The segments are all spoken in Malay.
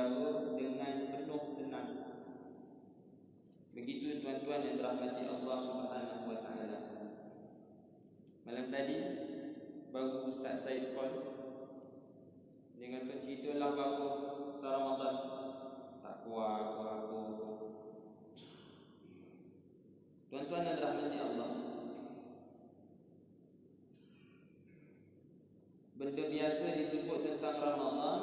perkara dengan penuh senang. Begitu tuan-tuan yang dirahmati Allah Subhanahu wa taala. Malam tadi baru Ustaz Said call. Dia kata ceritalah baru Ramadan. Tak kuat aku. Tuan-tuan yang dirahmati Allah, benda biasa disebut tentang Ramadan.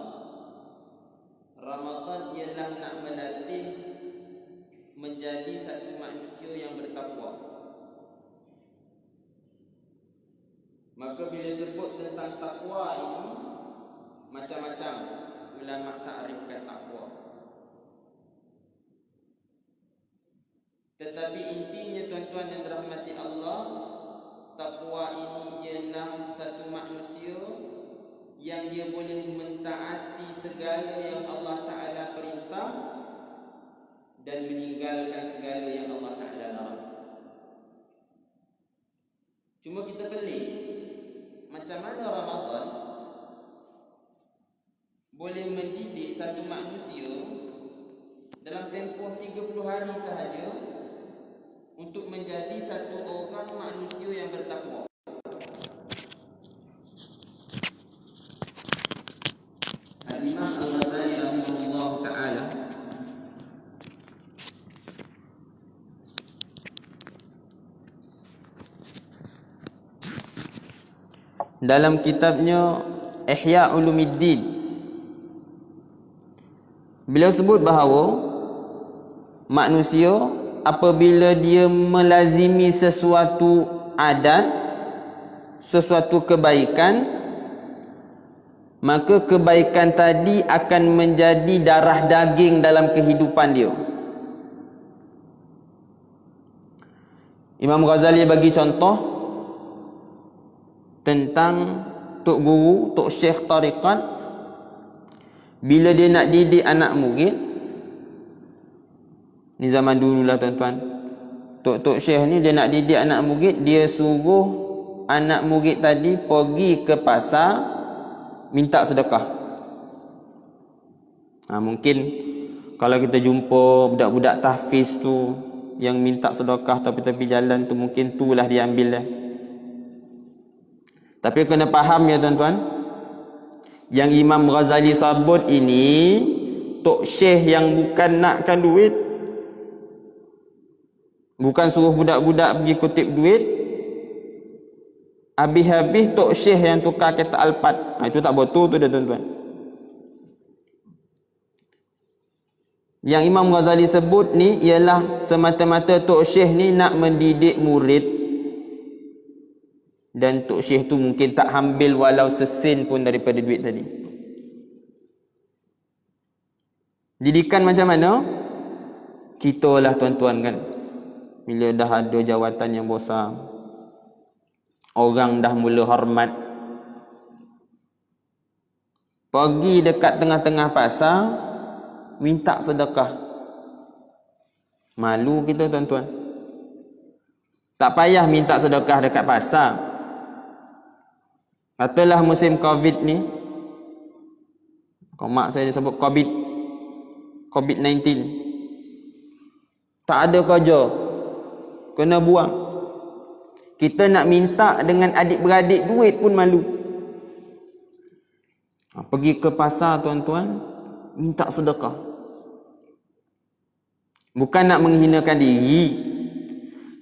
Ramadan ialah nak melatih menjadi satu manusia yang bertakwa. Maka bila sebut tentang takwa ini, macam-macam ulama takrifkan takwa. Tetapi intinya tuan-tuan yang dirahmati Allah, takwa ini ialah satu manusia yang dia boleh mentaati segala yang Allah Ta'ala perintah dan meninggalkan segala yang Allah Ta'ala larang. Cuma kita pelik, macam mana Ramadan boleh mendidik satu manusia dalam tempoh 30 hari sahaja untuk menjadi satu orang manusia yang bertakwa. Al-Imam Al-Ghazali rahimahullah ta'ala dalam kitabnya Ihya Ulumuddin, beliau sebut bahawa manusia apabila dia melazimi sesuatu adat, sesuatu kebaikan, maka kebaikan tadi akan menjadi darah daging dalam kehidupan dia. Imam Ghazali bagi contoh tentang tok guru, tok syekh tariqat, bila dia nak didik anak murid. Ni zaman dululah tuan-tuan. Tok syekh ni dia nak didik anak murid, dia suruh anak murid tadi pergi ke pasar minta sedekah. Mungkin kalau kita jumpa budak-budak tahfiz tu yang minta sedekah tepi-tepi jalan tu, mungkin tu lah dia ambil lah. Tapi kena faham ya tuan-tuan, yang Imam Ghazali sebut ini tok syekh yang bukan nakkan duit, bukan suruh budak-budak pergi kutip duit. Habis-habis tok syekh yang tukar kereta Alphard. Itu tak betul tu dah tuan-tuan. Yang Imam Ghazali sebut ni ialah semata-mata tok syekh ni nak mendidik murid. Dan tok syekh tu mungkin tak ambil walau sesin pun daripada duit tadi. Didikan macam mana? Kita lah tuan-tuan kan, bila dah ada jawatan yang besar, orang dah mula hormat, pergi dekat tengah-tengah pasar minta sedekah. Malu kita tuan-tuan. Tak payah minta sedekah dekat pasar. Katalah musim Covid ni, mak saya sebut COVID-19, tak ada kerja, kena buang. Kita nak minta dengan adik-beradik duit pun malu. Pergi ke pasar tuan-tuan, minta sedekah. Bukan nak menghinakan diri,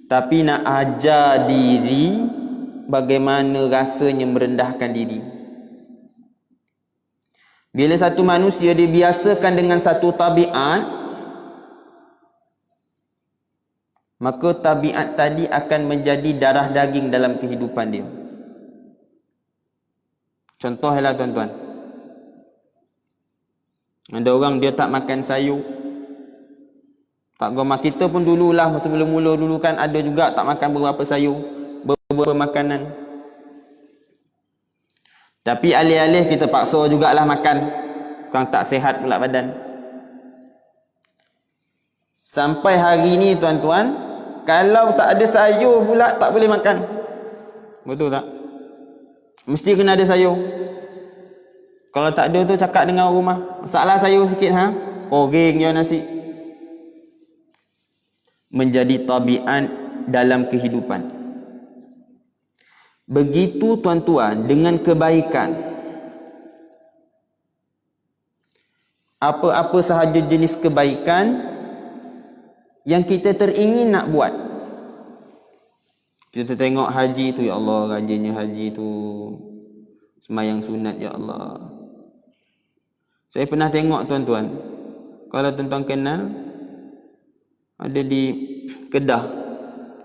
tapi nak ajar diri bagaimana rasanya merendahkan diri. Bila satu manusia dibiasakan dengan satu tabiat, maka tabiat tadi akan menjadi darah daging dalam kehidupan dia. Contohlah tuan-tuan, ada orang dia tak makan sayur. Tak goma, kita pun dululah sebelum mula dulu kan ada juga tak makan beberapa sayur, beberapa makanan. Tapi alih-alih kita paksa jugalah makan, kan tak sihat pula badan. Sampai hari ni tuan-tuan, kalau tak ada sayur pula tak boleh makan. Betul tak? Mesti kena ada sayur. Kalau tak ada tu cakap dengan rumah, masalah sayur sikit ha. Goreng je nasi. Menjadi tabiat dalam kehidupan. Begitu tuan-tuan dengan kebaikan. Apa-apa sahaja jenis kebaikan yang kita teringin nak buat. Kita tengok haji tu, ya Allah, rajinnya haji tu. Semayang sunat, ya Allah. Saya pernah tengok tuan-tuan, kalau tuan-tuan kenal, ada di Kedah,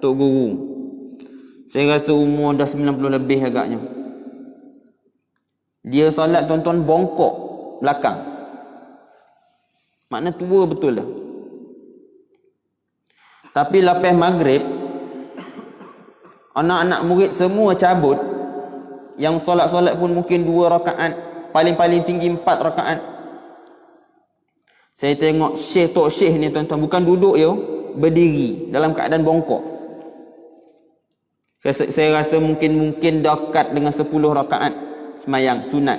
Tok Guru. Saya rasa umur dah 90 lebih agaknya. Dia solat tuan-tuan bongkok belakang. Makna tua betul dah. Tapi lepas maghrib, anak-anak murid semua cabut. Yang solat-solat pun mungkin 2 rakaat, paling-paling tinggi 4 rakaat. Saya tengok Syekh Tok Syekh ni tuan-tuan, bukan duduk yo, berdiri dalam keadaan bongkok. Saya rasa mungkin dekat dengan 10 rakaat semayang sunat.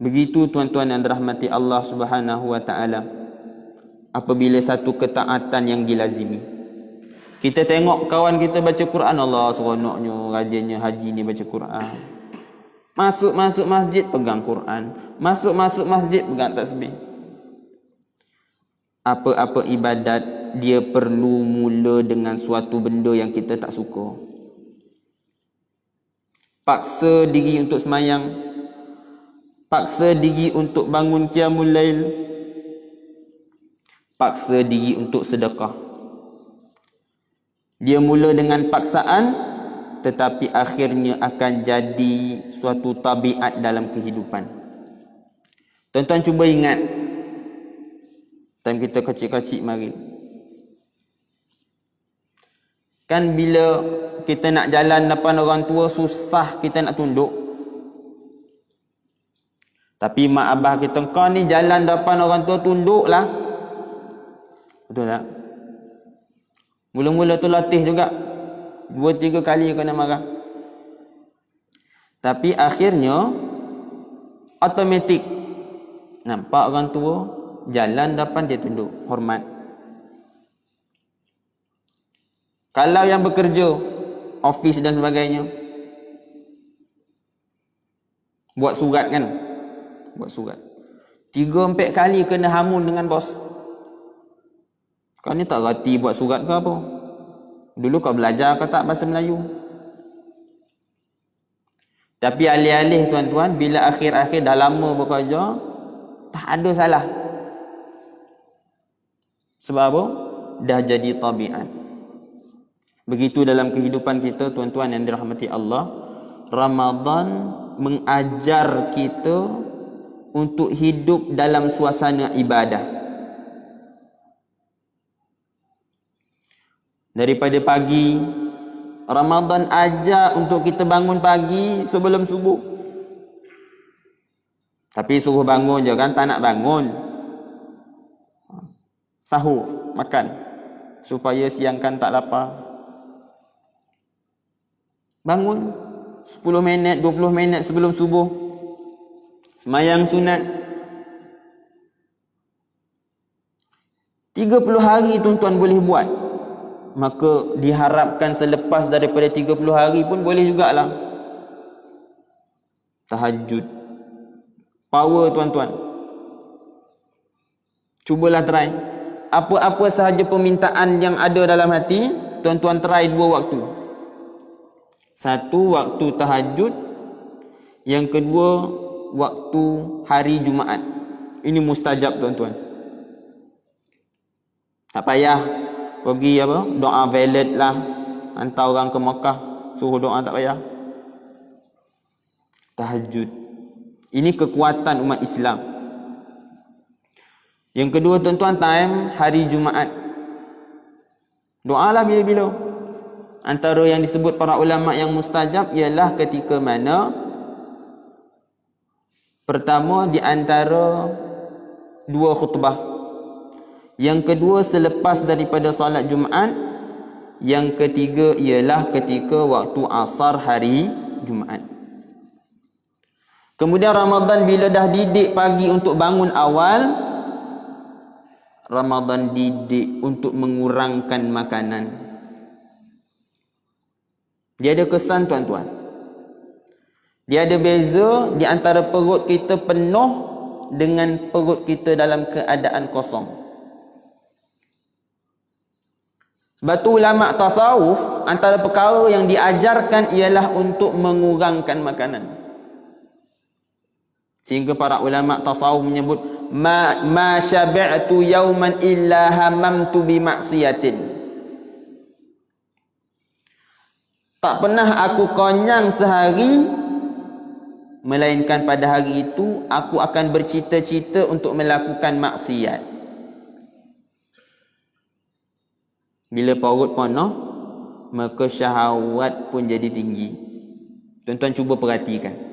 Begitu tuan-tuan yang dirahmati Allah Subhanahu wa taala. Apabila satu ketaatan yang dilazimi. Kita tengok kawan kita baca Quran, Allah seronoknya, rajinnya haji ni baca Quran. Masuk masjid pegang Quran. Masuk masjid pegang tasbih. Apa-apa ibadat dia perlu mula dengan suatu benda yang kita tak suka. Paksa diri untuk semayang. Paksa diri untuk bangun qiyamul lail. Paksa diri untuk sedekah. Dia mula dengan paksaan, tetapi akhirnya akan jadi suatu tabiat dalam kehidupan. Tuan-tuan cuba ingat, time kita kecil-kecil mari. Kan bila kita nak jalan depan orang tua, susah kita nak tunduk. Tapi mak abah kita, kau ni jalan depan orang tua, tunduklah. Betul tak? Mula-mula tu latih juga. 2-3 kali kena marah. Tapi akhirnya automatik. Nampak orang tua jalan depan dia tunduk, hormat. Kalau yang bekerja, office dan sebagainya, buat surat kan? Buat surat. 3-4 kali kena hamun dengan bos. Kau ni tak reti buat surat ke apa? Dulu kau belajar ke tak bahasa Melayu? Tapi alih-alih tuan-tuan, bila akhir-akhir dah lama bekerja, tak ada salah. Sebab apa? Dah jadi tabiat. Begitu dalam kehidupan kita tuan-tuan yang dirahmati Allah, Ramadan mengajar kita untuk hidup dalam suasana ibadah. Daripada pagi, Ramadan ajak untuk kita bangun pagi sebelum subuh. Tapi suruh bangun je kan, tak nak bangun. Sahur, makan, supaya siang kan tak lapar. Bangun 10 minit, 20 minit sebelum subuh, semayang sunat. 30 hari tuan-tuan boleh buat. Maka diharapkan selepas daripada 30 hari pun boleh jugalah. Tahajud. Power tuan-tuan. Cubalah try. Apa-apa sahaja permintaan yang ada dalam hati, tuan-tuan try 2 waktu. 1 waktu tahajud, yang kedua waktu hari Jumaat. Ini mustajab tuan-tuan. Tak payah pergi apa, doa valid lah, hantar orang ke Mekah suruh doa, tak payah. Tahajud. Ini kekuatan umat Islam. Yang kedua tuan-tuan, time hari Jumaat. Doalah bila-bila. Antara yang disebut para ulama yang mustajab ialah ketika mana pertama di antara 2 khutbah. Yang kedua selepas daripada solat Jumaat. Yang ketiga ialah ketika waktu asar hari Jumaat. Kemudian Ramadan bila dah didik pagi untuk bangun awal, Ramadan didik untuk mengurangkan makanan. Dia ada kesan tuan-tuan. Dia ada beza di antara perut kita penuh dengan perut kita dalam keadaan kosong. Sebab tu ulama tasawuf, antara perkara yang diajarkan ialah untuk mengurangkan makanan. Sehingga para ulama tasawuf menyebut ma syabi'tu yauman illa hamamtu bi maksiatin. Tak pernah aku kenyang sehari melainkan pada hari itu aku akan bercita-cita untuk melakukan maksiat. Bila perut penuh, maka syahwat pun jadi tinggi. Tuan-tuan cuba perhatikan.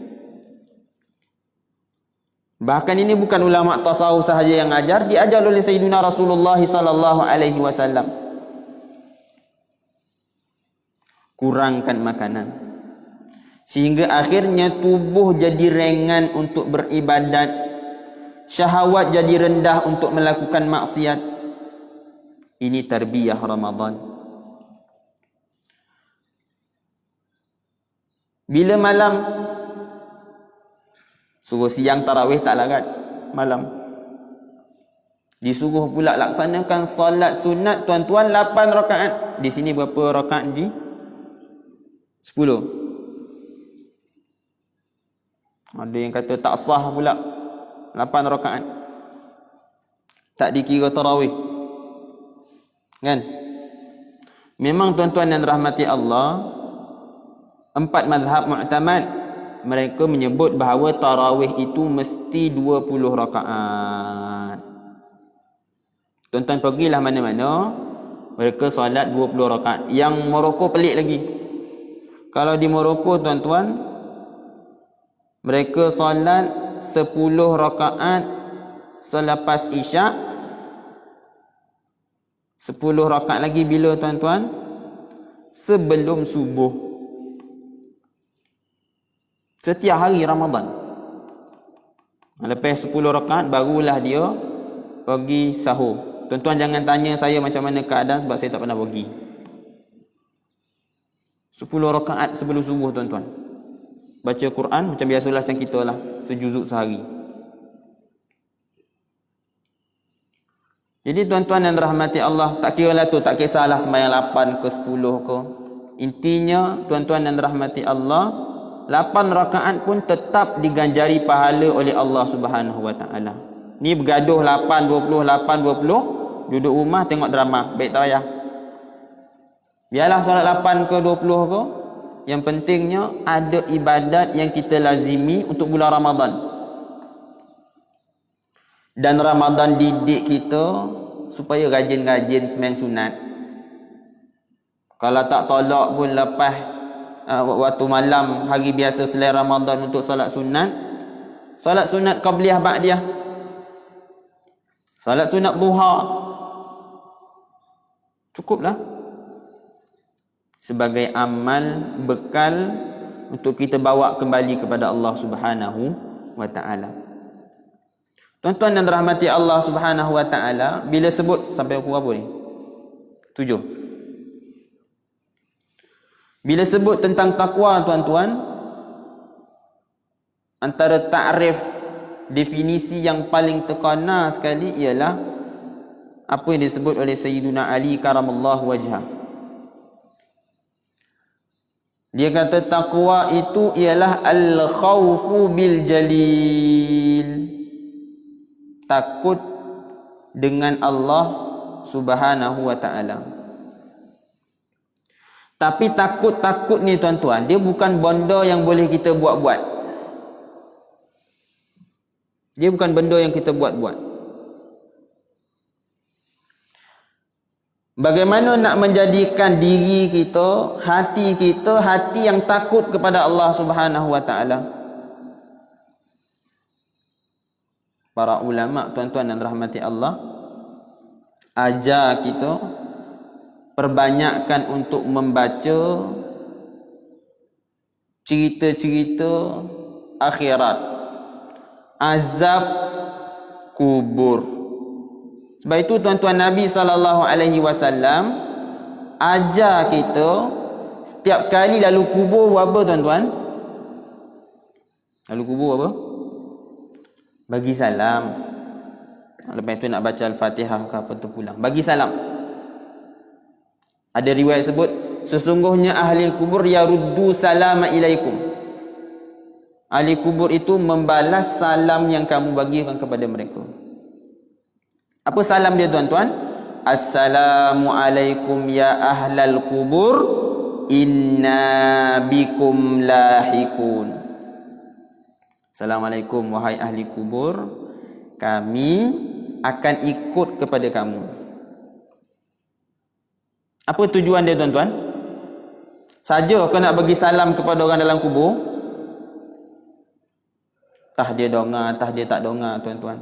Bahkan ini bukan ulama tasawuf sahaja yang ajar, diajar oleh Sayyidina Rasulullah sallallahu alaihi wasallam. Kurangkan makanan. Sehingga akhirnya tubuh jadi ringan untuk beribadat. Syahwat jadi rendah untuk melakukan maksiat. Ini tarbiyah Ramadan. Bila malam, suruh siang tarawih tak larat, malam disuruh pula laksanakan solat sunat tuan-tuan 8 rakaat. Di sini berapa rakaat ji? 10. Ada yang kata tak sah pula 8 rakaat, tak dikira tarawih, kan? Memang tuan-tuan yang rahmati Allah, 4 mazhab mu'tamad mereka menyebut bahawa tarawih itu mesti 20 rakaat. Tuan-tuan pergilah mana-mana, mereka solat 20 rakaat. Yang Morocco pelik lagi. Kalau di Morocco tuan-tuan, mereka solat 10 rakaat selepas isyak. 10 rakaat lagi bila tuan-tuan? Sebelum subuh. Setiap hari Ramadan. Lepas 10 rakaat barulah dia pergi sahur. Tuan-tuan jangan tanya saya macam mana keadaan sebab saya tak pernah pergi. 10 rakaat sebelum subuh tuan-tuan. Baca Quran macam biasalah, macam kita lah, sejuzuk sehari. Jadi tuan-tuan yang rahmati Allah, tak kira lah tu, tak kisahlah sembahyang 8 ke 10 ke. Intinya tuan-tuan yang rahmati Allah, 8 rakaat pun tetap diganjari pahala oleh Allah Subhanahu wa taala. Ni bergaduh 8 20 8 20, duduk rumah tengok drama, baik tak payah. Biarlah solat 8 ke 20 ke, yang pentingnya ada ibadat yang kita lazimi untuk bulan Ramadan. Dan Ramadan didik kita supaya rajin-rajin sembahyang sunat. Kalau tak tolak pun lepas waktu malam hari biasa selain Ramadan untuk solat sunat. Solat sunat qabliyah ba'diyah. Solat sunat duha. Cukuplah. Sebagai amal bekal untuk kita bawa kembali kepada Allah Subhanahu wa taala. Tuan-tuan dan rahmati Allah Subhanahu wa taala, bila sebut sampai pukul berapa ni? 7. Bila sebut tentang takwa tuan-tuan, antara takrif definisi yang paling terkena sekali ialah apa yang disebut oleh Sayyiduna Ali karamallahu wajhah. Dia kata takwa itu ialah al-khawfu bil jalil. Takut dengan Allah Subhanahu wa taala. Tapi takut-takut ni tuan-tuan, dia bukan benda yang boleh kita buat-buat. Dia bukan benda yang kita buat-buat. Bagaimana nak menjadikan diri kita, hati yang takut kepada Allah Subhanahu wa taala? Para ulama tuan-tuan dan rahmati Allah ajar kita perbanyakkan untuk membaca cerita-cerita akhirat. azab kubur. Sebab itu tuan-tuan, Nabi SAW ajar kita setiap kali lalu kubur buat apa tuan-tuan? Lalu kubur apa? Bagi salam. Lepas itu nak baca Al-Fatihah ke apa tu pulang. Bagi salam. Ada riwayat sebut, sesungguhnya ahli kubur yaruddu salama ilaikum. Ahli kubur itu membalas salam yang kamu bagikan kepada mereka. Apa salam dia tuan-tuan? Assalamualaikum ya ahlal kubur, inna bikum lahikun. Assalamualaikum wahai ahli kubur, kami akan ikut kepada kamu. Apa tujuan dia tuan-tuan? Saja kau nak bagi salam kepada orang dalam kubur? Tah dia donga, tah dia tak donga tuan-tuan.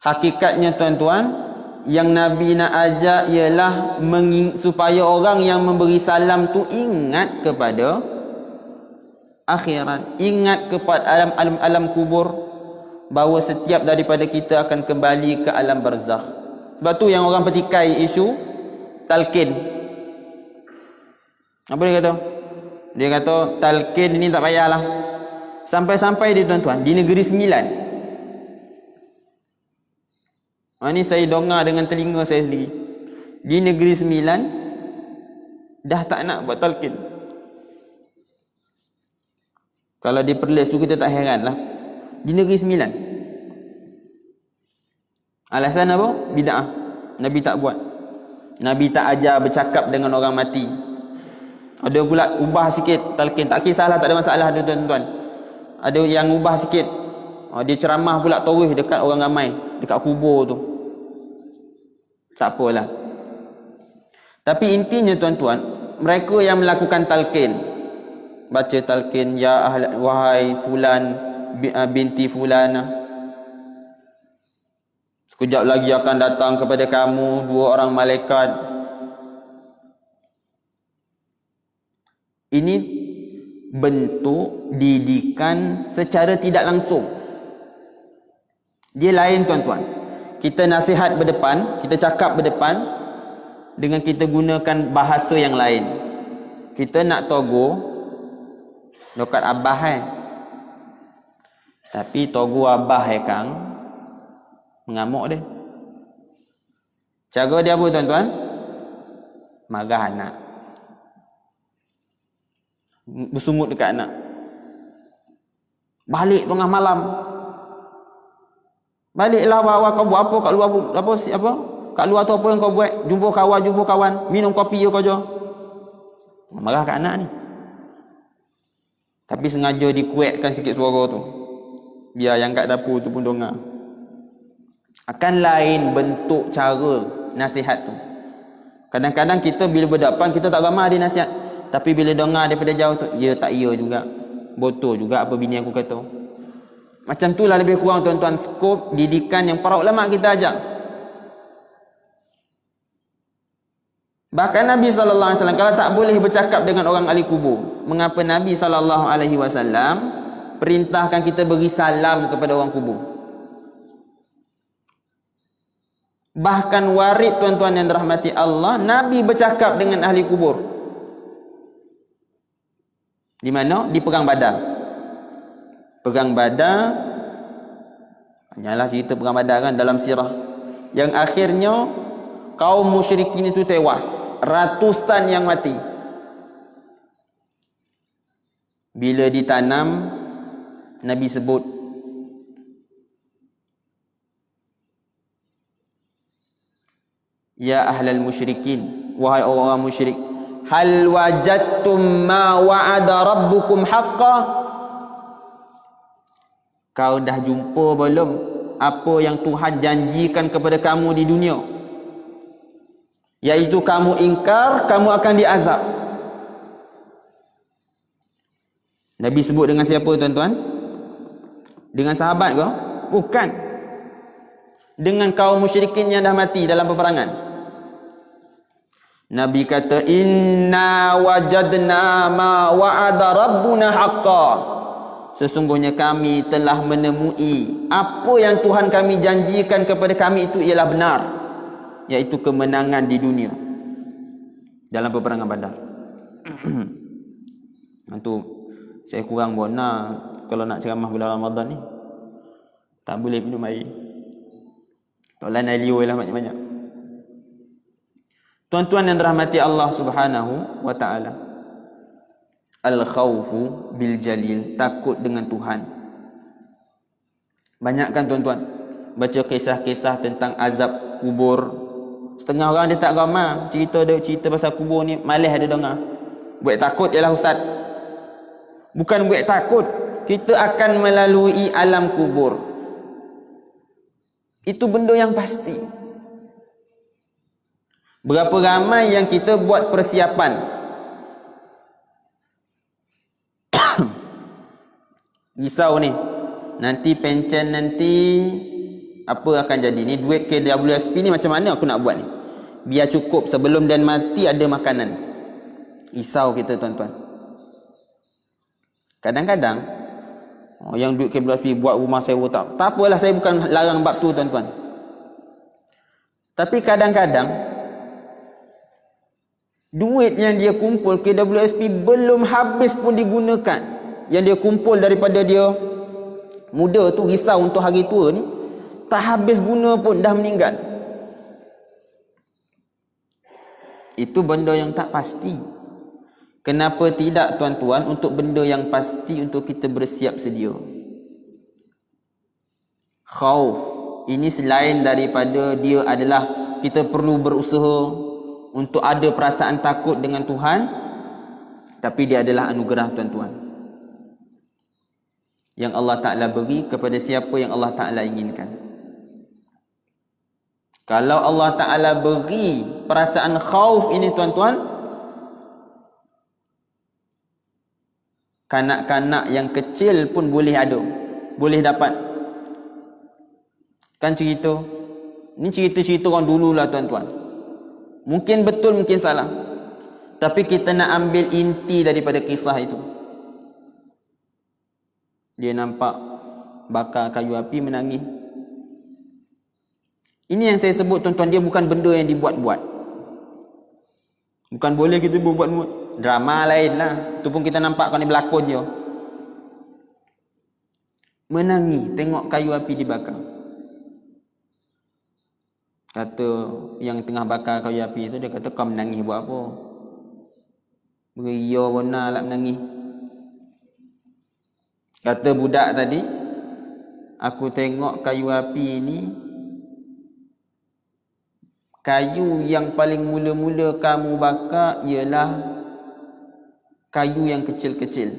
Hakikatnya tuan-tuan, yang Nabi nak ajak ialah supaya orang yang memberi salam tu ingat kepada akhirat, ingat kepada alam kubur, bahawa setiap daripada kita akan kembali ke alam barzakh. Sebab tu yang orang petikai isu talqin. Apa dia kata? Dia kata talqin ini tak payahlah. Sampai-sampai dia tuan-tuan di Negeri Sembilan. Ini saya dengar dengan telinga saya sendiri. Di Negeri Sembilan dah tak nak buat talqin. Kalau di Perlis tu kita tak heran lah. Di Negeri Sembilan. Alasan apa? Bid'ah. Nabi tak buat. Nabi tak ajar bercakap dengan orang mati. Ada pula ubah sikit talqin. Tak kisahlah, tak ada masalah tuan-tuan. Ada yang ubah sikit. Dia ceramah pula taurih dekat orang ramai, dekat kubur tu. Tak apalah. Tapi intinya tuan-tuan, mereka yang melakukan talqin, baca talqin, ya wahai fulan binti fulana, sekejap lagi akan datang kepada kamu 2 orang malaikat. Ini bentuk didikan secara tidak langsung. Dia lain tuan-tuan. Kita nasihat berdepan, kita cakap berdepan dengan kita gunakan bahasa yang lain. Kita nak togo dekat abah tapi togo abah kang mengamuk dia. Cara dia apa tuan-tuan? Marah anak. Bersungut dekat anak. Balik tengah malam. Baliklah bawa kau buat apa kat luar, apa kat luar tu apa yang kau buat? Jumpa kawan, minum kopi je kau je. Marah kat anak ni. Tapi sengaja dikuatkan sikit suara tu, biar yang kat dapur tu pun dengar. Akan lain bentuk cara nasihat tu. Kadang-kadang kita bila berdepan kita tak ramah dia nasihat, tapi bila dengar daripada jauh tu, ya tak ya juga, betul juga apa bini aku kata. Macam itulah lebih kurang tuan-tuan skop didikan yang para ulama kita ajar. Bahkan Nabi SAW kalau tak boleh bercakap dengan orang ahli kubur, mengapa Nabi SAW perintahkan kita beri salam kepada orang kubur? Bahkan warid tuan-tuan yang dirahmati Allah, Nabi bercakap dengan ahli kubur. Di mana? Di Perang Badar. Perang Badar, hanyalah cerita Perang Badar kan dalam sirah, yang akhirnya kaum musyrikin itu tewas, ratusan yang mati. Bila ditanam, Nabi sebut, ya ahlal musyrikin, wahai orang-orang musyrik, hal wajadtum ma wa'ada rabbukum haqqan? Kau dah jumpa belum apa yang Tuhan janjikan kepada kamu di dunia? Iaitu kamu ingkar, kamu akan diazab. Nabi sebut dengan siapa tuan-tuan? Dengan sahabat ke? Bukan. Dengan kaum musyrikin yang dah mati dalam peperangan. Nabi kata, inna wajadna ma wa'ada rabbuna haqqan. sesungguhnya kami telah menemui apa yang Tuhan kami janjikan kepada kami itu ialah benar, iaitu kemenangan di dunia dalam peperangan Badar. Itu saya kurang bona kalau nak ceramah bulan Ramadan ni. Tak boleh minum air. Tolong alio lah banyak-banyak. Tuan-tuan yang dirahmati Allah Subhanahu wa taala. Al-khawfu bil jalil, takut dengan Tuhan. Banyakkan tuan-tuan baca kisah-kisah tentang azab kubur. Setengah orang dia tak ramai cerita pasal kubur ni, malas ada dengar. Buat takut ialah ustaz. Bukan buat takut, kita akan melalui alam kubur. Itu benda yang pasti. Berapa ramai yang kita buat persiapan. Risau ni. Nanti pencen nanti apa akan jadi? Ni duit KWSP ni macam mana aku nak buat ni? Biar cukup sebelum dan mati ada makanan. Risau kita tuan-tuan. Kadang-kadang yang duit KWSP buat rumah sewa tak apalah, saya bukan larang bab tu tuan-tuan. Tapi kadang-kadang duit yang dia kumpul KWSP belum habis pun digunakan. Yang dia kumpul daripada dia muda tu, risau untuk hari tua ni, tak habis guna pun, dah meninggal. Itu benda yang tak pasti. Kenapa tidak tuan-tuan, untuk benda yang pasti untuk kita bersiap sedia. Khauf ini selain daripada dia adalah kita perlu berusaha untuk ada perasaan takut dengan Tuhan, tapi dia adalah anugerah tuan-tuan yang Allah Ta'ala beri kepada siapa yang Allah Ta'ala inginkan. Kalau Allah Ta'ala beri perasaan khauf ini tuan-tuan, kanak-kanak yang kecil pun boleh ada, boleh dapat. Kan cerita ni, cerita-cerita orang dulu lah tuan-tuan. Mungkin betul, mungkin salah, tapi kita nak ambil inti daripada kisah itu. Dia nampak bakar kayu api, menangis. Ini yang saya sebut tuan-tuan, dia bukan benda yang dibuat-buat. Bukan boleh kita buat-buat. Drama lain lah. Itu pun kita nampak kalau ni berlakon je. Menangis tengok kayu api dibakar. Kata yang tengah bakar kayu api tu, dia kata, kau menangis buat apa? Beria benar lah menangis. Kata budak tadi, aku tengok kayu api ni, kayu yang paling mula-mula kamu bakar ialah kayu yang kecil-kecil.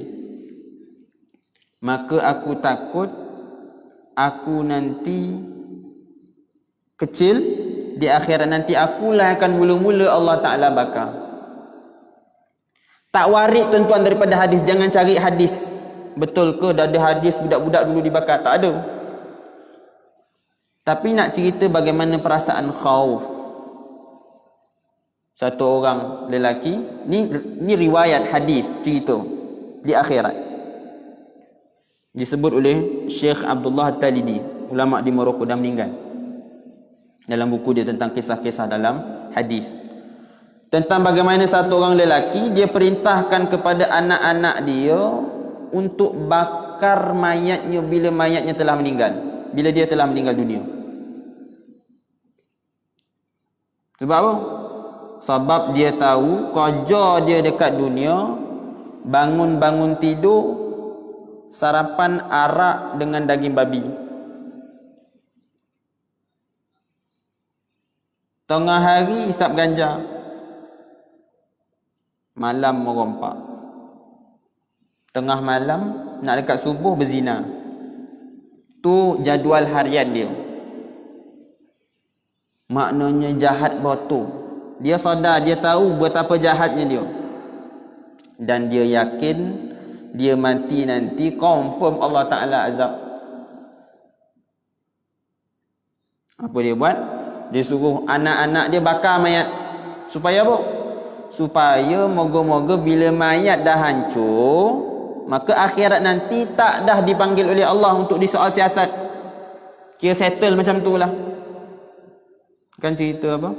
Maka aku takut aku nanti kecil, di akhirat nanti akulah akan mula-mula Allah Ta'ala bakar. Tak warid tuan-tuan daripada hadis. Jangan cari hadis. Betul ke dah ada hadis budak-budak dulu dibakar? Tak ada. Tapi nak cerita bagaimana perasaan khauf satu orang lelaki. Ni riwayat hadis cerita di akhirat. Disebut oleh Syekh Abdullah At-Talidi, ulama di Morocco, dah meninggal. Dalam buku dia tentang kisah-kisah dalam hadis, tentang bagaimana satu orang lelaki, dia perintahkan kepada anak-anak dia untuk bakar mayatnya bila mayatnya telah meninggal, bila dia telah meninggal dunia. Sebab apa? Sebab dia tahu kerja dia dekat dunia, bangun-bangun tidur, sarapan arak dengan daging babi. Tengah hari isap ganja, malam merompak, tengah malam nak dekat subuh berzina. Tu jadual harian dia. Maknanya jahat betul. Dia sadar, dia tahu betapa jahatnya dia. Dan dia yakin dia mati nanti confirm Allah Ta'ala azab. Apa dia buat? Dia suruh anak-anak dia bakar mayat. Supaya apa? Supaya moga-moga bila mayat dah hancur, maka akhirat nanti tak dah dipanggil oleh Allah untuk disoal siasat. Kira settle macam tu lah. Kan cerita apa?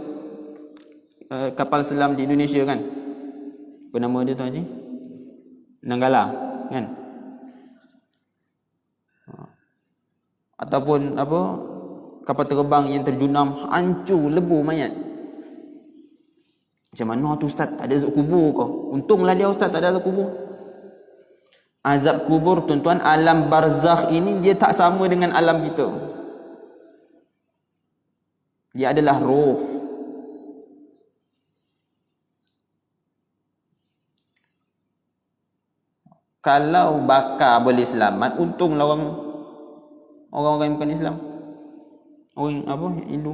Kapal selam di Indonesia kan? Apa nama dia tu Haji? Nanggala kan? Ataupun apa? Kapal terbang yang terjunam, hancur, lebur mayat. Macam mana tu Ustaz? Tak ada azab kubur kau. Untunglah dia Ustaz tak ada azab kubur. Azab kubur tuan-tuan, alam barzakh ini dia tak sama dengan alam kita. Dia adalah roh. Kalau bakar boleh selamat, untunglah orang-orang yang bukan Islam. Orang apa? Hindu.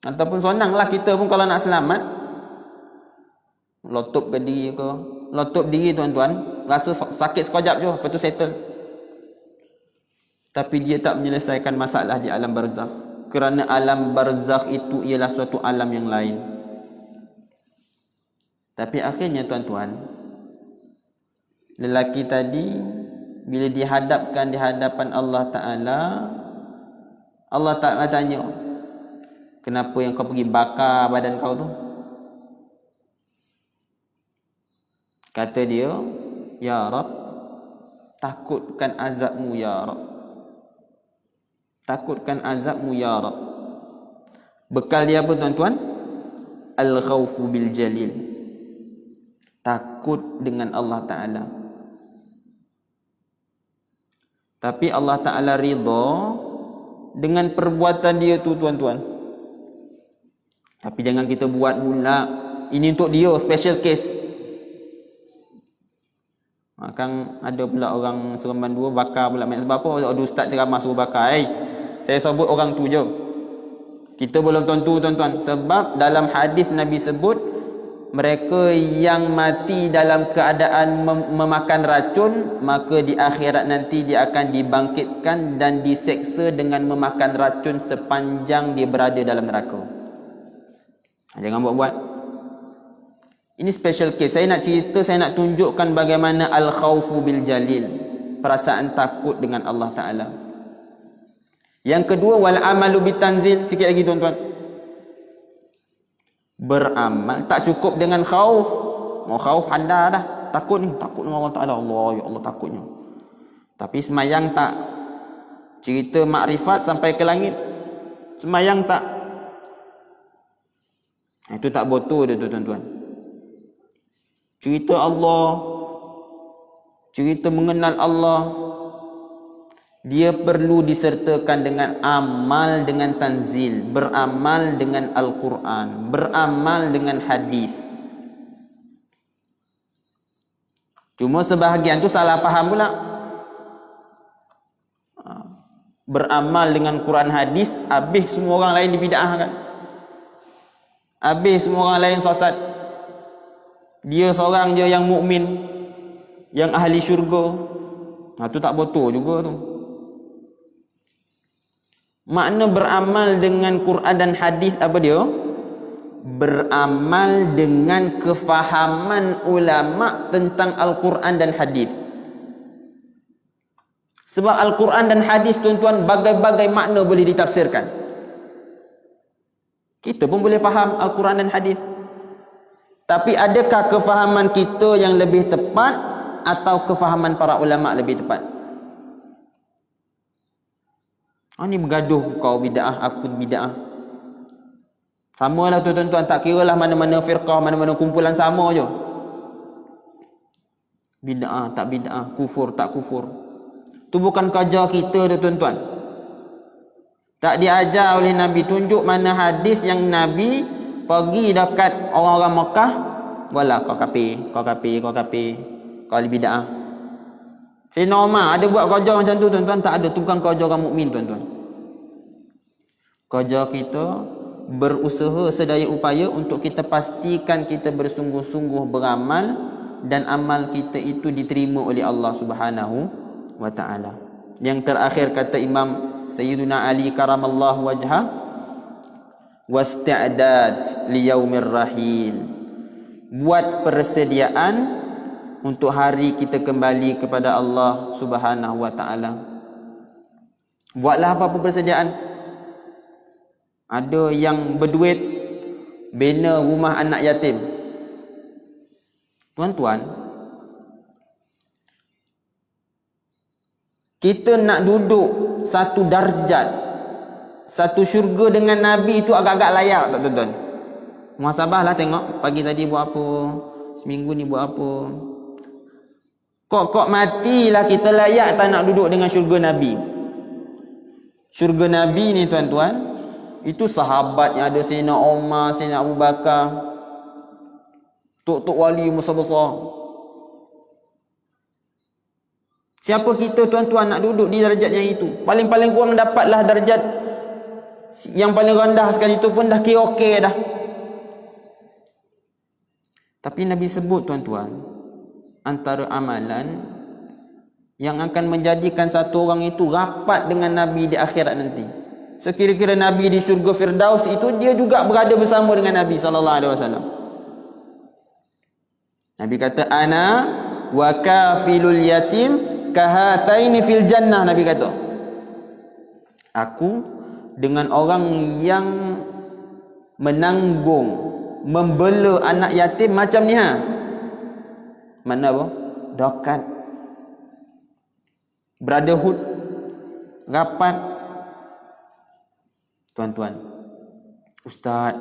Ataupun senanglah kita pun kalau nak selamat, lotup ke diri ke. Lotup diri tuan-tuan, rasa sakit sekejap je, lepas tu settle. Tapi dia tak menyelesaikan masalah di alam barzakh. Kerana alam barzakh itu ialah suatu alam yang lain. Tapi akhirnya tuan-tuan, lelaki tadi bila dihadapkan di hadapan Allah Ta'ala tanya, kenapa yang kau pergi bakar badan kau tu? Kata dia, ya Rab, takutkan azabmu ya Rab. Takutkan azabmu ya Rab. Bekal dia apa tuan-tuan? Al-khawfu bil jalil. Takut dengan Allah Ta'ala. Tapi Allah Ta'ala ridha dengan perbuatan dia tu tuan-tuan. Tapi jangan kita buat pula. Ini untuk dia, special case. Kan ada pula orang Seremban 2 bakar pula mayat. Sebab apa? Ada ustaz ceramah suruh bakar. Saya sebut orang tu je. Kita belum tentu tuan-tuan. Sebab dalam hadis Nabi sebut, mereka yang mati dalam keadaan memakan racun, maka di akhirat nanti dia akan dibangkitkan dan diseksa dengan memakan racun sepanjang dia berada dalam neraka. Jangan buat-buat. Ini special case. Saya nak cerita, saya nak tunjukkan bagaimana al-khawfu bil jalil. Perasaan takut dengan Allah Ta'ala. Yang kedua, wal amalu bitanzil. Sikit lagi tuan-tuan. Beramal. Tak cukup dengan khauf. Mau khauf anda dah. Takut ni. Takut dengan Allah Ta'ala. Allah, ya Allah takutnya. Tapi semayang tak. Cerita makrifat sampai ke langit. Semayang tak. Itu tak betul dia tu tuan-tuan. Cerita Allah, cerita mengenal Allah, dia perlu disertakan dengan amal dengan tanzil, beramal dengan Al-Quran, beramal dengan hadis. Cuma sebahagian tu salah faham pula. Beramal dengan Quran hadis, habis semua orang lain dibid'ahkan. Habis semua orang lain sesat. Dia seorang je yang mukmin, yang ahli syurga. Itu tak betul juga tu. Makna beramal dengan Quran dan hadis apa dia? Beramal dengan kefahaman ulama tentang Al-Quran dan hadis. Sebab Al-Quran dan hadis tuan-tuan, bagai-bagai makna boleh ditafsirkan. Kita pun boleh faham Al-Quran dan hadis. Tapi adakah kefahaman kita yang lebih tepat atau kefahaman para ulama lebih tepat? Ini bergaduh, kau bid'ah, aku bid'ah. Samalah tuan-tuan, tak kiralah mana-mana firqah, mana-mana kumpulan, sama je. Bid'ah tak bid'ah, kufur tak kufur. Itu bukan kerja kita tuan-tuan. Tak diajar oleh Nabi. Tunjuk mana hadis yang Nabi pergi dekat orang-orang Mekah, wala kau kafir, kau kafir, kau kafir, kau bid'ah. Sayyidina Umar ada buat kerja macam tu tuan-tuan? Tak ada. Tu bukan kerja orang mukmin tuan-tuan. Kerja kita berusaha sedaya upaya untuk kita pastikan kita bersungguh-sungguh beramal dan amal kita itu diterima oleh Allah Subhanahu wa ta'ala. Yang terakhir kata Imam Sayyiduna Ali karamallahu wajhah, wasti'dad liyaumir rahil. Buat persediaan untuk hari kita kembali kepada Allah Subhanahu wa taala. Buatlah apa-apa persediaan. Ada yang berduit bina rumah anak yatim. Tuan-tuan, kita nak duduk satu darjat, satu syurga dengan Nabi itu agak-agak layak tak tuan-tuan? Muhasabahlah tengok pagi tadi buat apa, seminggu ni buat apa. Kok matilah kita layak tak nak duduk dengan syurga Nabi. Syurga Nabi ni tuan-tuan, itu sahabat yang ada Sayyidina Umar, Sayyidina Abu Bakar, tok-tok wali besar-besar. Siapa kita tuan-tuan nak duduk di darjat yang itu? Paling-paling kurang dapatlah darjat yang paling rendah sekali itu pun dah kira okey dah. Tapi Nabi sebut tuan-tuan, antara amalan yang akan menjadikan satu orang itu rapat dengan Nabi di akhirat nanti. Sekira-kira Nabi di syurga Firdaus itu, dia juga berada bersama dengan Nabi SAW. Nabi kata, ana wa kafilul yatim kahataini fil jannah. Nabi kata, aku dengan orang yang menanggung, membela anak yatim macam ni ha. Mana apa? Dekat. Brotherhood, rapat. Tuan-tuan, Ustaz,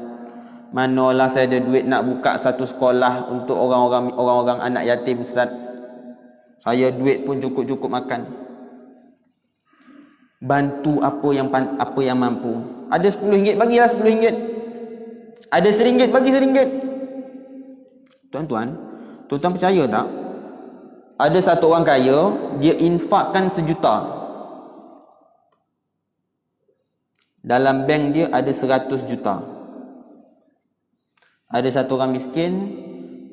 manalah saya ada duit nak buka satu sekolah untuk orang-orang anak yatim, Ustaz. Saya duit pun cukup-cukup makan. Bantu apa yang mampu. Ada RM10, bagilah RM10. Ada RM1, bagi RM1. Tuan-tuan percaya tak? Ada satu orang kaya, dia infakkan RM1. Dalam bank dia ada RM100 juta. Ada satu orang miskin,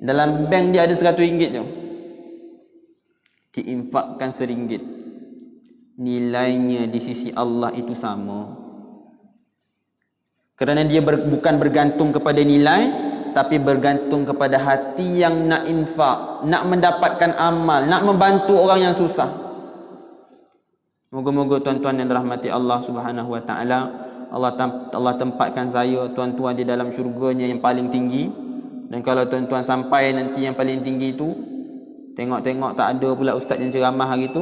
dalam bank dia ada RM100 tu. Diinfakkan RM1. Nilainya di sisi Allah itu sama. Kerana dia bukan bergantung kepada nilai, tapi bergantung kepada hati yang nak infak, nak mendapatkan amal, nak membantu orang yang susah. Moga-moga tuan-tuan yang dirahmati Allah Subhanahu wa taala, Allah tempatkan saya tuan-tuan di dalam syurganya yang paling tinggi. Dan kalau tuan-tuan sampai nanti yang paling tinggi itu, tengok-tengok tak ada pula ustaz yang ceramah hari tu,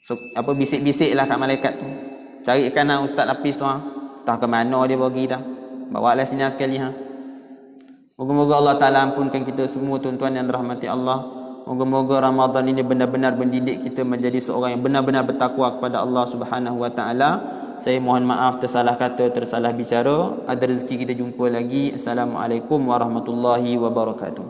so, bisik-bisiklah kat malaikat tu, carikan ustaz Hafiz tu entah ke mana dia pergi dah, bawalah sini sekali ha. Moga-moga Allah Ta'ala ampunkan kita semua tuan-tuan yang dirahmati Allah. Moga-moga Ramadan ini benar-benar mendidik kita menjadi seorang yang benar-benar bertakwa kepada Allah Subhanahu wa taala. Saya mohon maaf tersalah kata, tersalah bicara. Ada rezeki kita jumpa lagi. Assalamualaikum warahmatullahi wabarakatuh.